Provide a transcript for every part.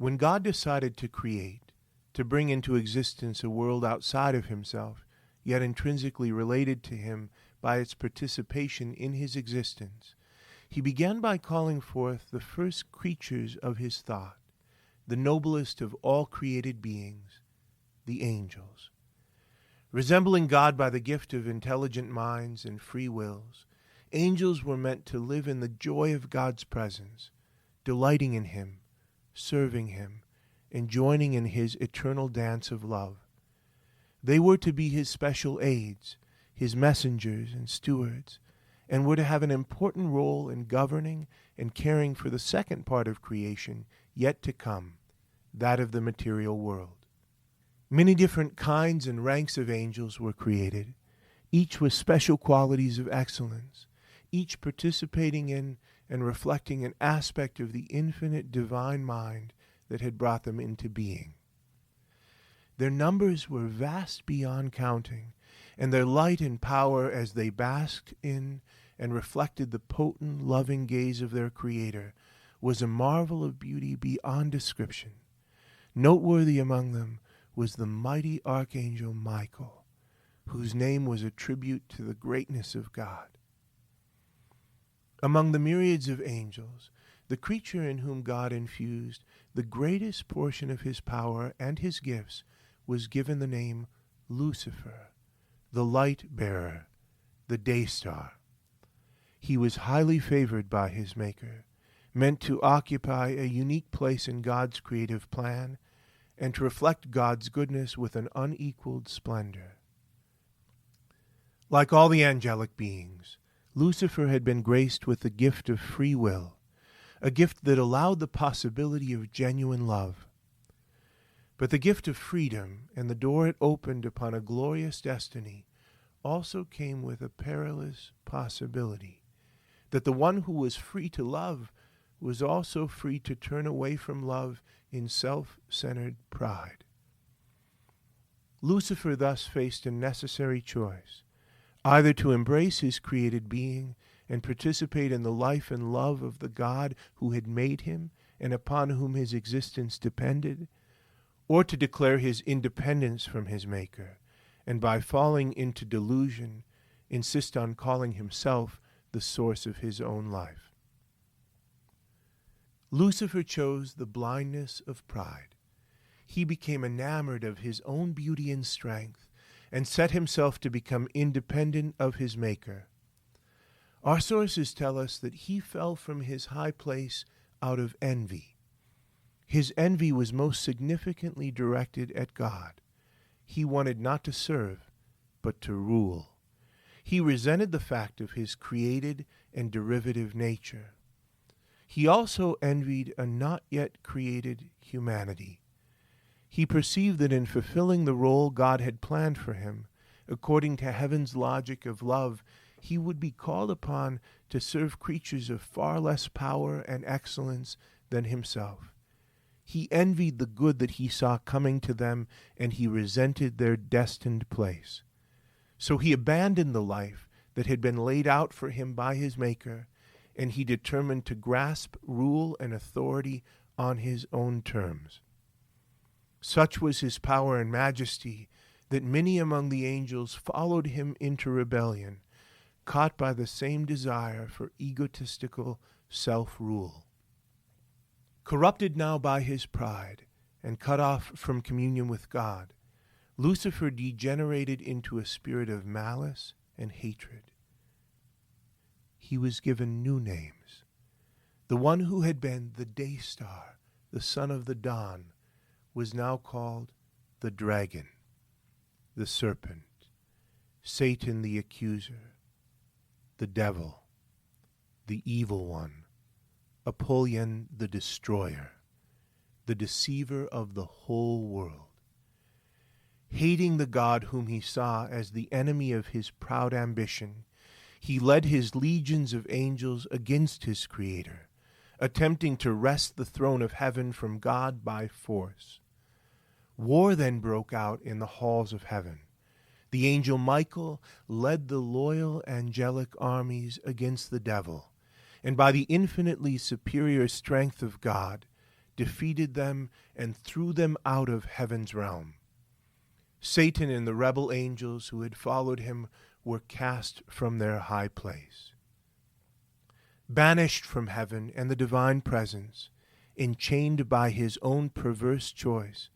When God decided to create, to bring into existence a world outside of himself, yet intrinsically related to him by its participation in his existence, he began by calling forth the first creatures of his thought, the noblest of all created beings, the angels. Resembling God by the gift of intelligent minds and free wills, angels were meant to live in the joy of God's presence, delighting in him, serving him, and joining in his eternal dance of love. They were to be his special aides, his messengers and stewards, and were to have an important role in governing and caring for the second part of creation yet to come, that of the material world. Many different kinds and ranks of angels were created, each with special qualities of excellence, each participating in and reflecting an aspect of the infinite divine mind that had brought them into being. Their numbers were vast beyond counting, and their light and power as they basked in and reflected the potent, loving gaze of their Creator was a marvel of beauty beyond description. Noteworthy among them was the mighty archangel Michael, whose name was a tribute to the greatness of God. Among the myriads of angels, the creature in whom God infused the greatest portion of his power and his gifts was given the name Lucifer, the light-bearer, the day-star. He was highly favored by his Maker, meant to occupy a unique place in God's creative plan and to reflect God's goodness with an unequaled splendor. Like all the angelic beings, Lucifer had been graced with the gift of free will, a gift that allowed the possibility of genuine love. But the gift of freedom and the door it opened upon a glorious destiny also came with a perilous possibility, that the one who was free to love was also free to turn away from love in self-centered pride. Lucifer thus faced a necessary choice, either to embrace his created being and participate in the life and love of the God who had made him and upon whom his existence depended, or to declare his independence from his Maker, and by falling into delusion, insist on calling himself the source of his own life. Lucifer chose the blindness of pride. He became enamored of his own beauty and strength, and set himself to become independent of his Maker. Our sources tell us that he fell from his high place out of envy. His envy was most significantly directed at God. He wanted not to serve, but to rule. He resented the fact of his created and derivative nature. He also envied a not yet created humanity. He perceived that in fulfilling the role God had planned for him, according to heaven's logic of love, he would be called upon to serve creatures of far less power and excellence than himself. He envied the good that he saw coming to them, and he resented their destined place. So he abandoned the life that had been laid out for him by his Maker, and he determined to grasp rule and authority on his own terms. Such was his power and majesty that many among the angels followed him into rebellion, caught by the same desire for egotistical self-rule. Corrupted now by his pride and cut off from communion with God, Lucifer degenerated into a spirit of malice and hatred. He was given new names. The one who had been the day star, the son of the dawn, was now called the dragon, the serpent, Satan the accuser, the devil, the evil one, Apollyon the destroyer, the deceiver of the whole world. Hating the God whom he saw as the enemy of his proud ambition, he led his legions of angels against his Creator, attempting to wrest the throne of heaven from God by force. War then broke out in the halls of heaven. The angel Michael led the loyal angelic armies against the devil, and by the infinitely superior strength of God, defeated them, and threw them out of heaven's realm. Satan and the rebel angels who had followed him were cast from their high place. Banished from heaven and the divine presence, enchained by his own perverse choice,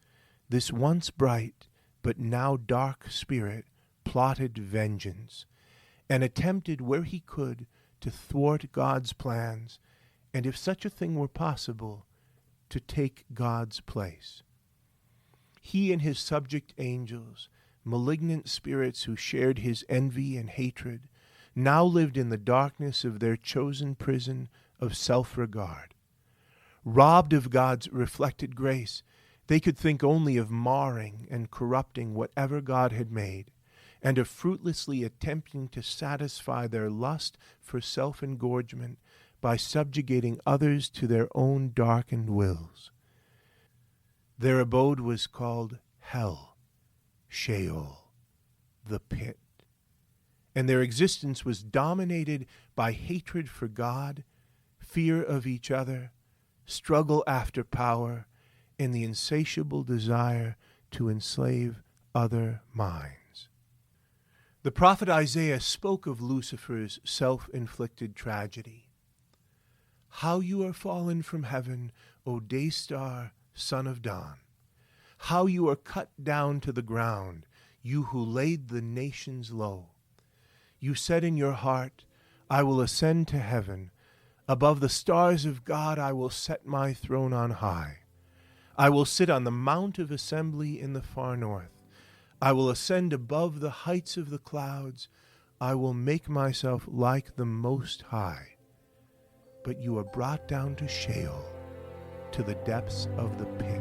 this once bright but now dark spirit plotted vengeance, and attempted where he could to thwart God's plans, and if such a thing were possible, to take God's place. He and his subject angels, malignant spirits who shared his envy and hatred, now lived in the darkness of their chosen prison of self-regard. Robbed of God's reflected grace, they could think only of marring and corrupting whatever God had made, and of fruitlessly attempting to satisfy their lust for self-engorgement by subjugating others to their own darkened wills. Their abode was called Hell, Sheol, the pit, and their existence was dominated by hatred for God, fear of each other, struggle after power, and the insatiable desire to enslave other minds. The prophet Isaiah spoke of Lucifer's self-inflicted tragedy. How you are fallen from heaven, O day star, son of dawn! How you are cut down to the ground, you who laid the nations low! You said in your heart, I will ascend to heaven. Above the stars of God I will set my throne on high. I will sit on the mount of assembly in the far north. I will ascend above the heights of the clouds. I will make myself like the Most High. But you are brought down to Sheol, to the depths of the pit.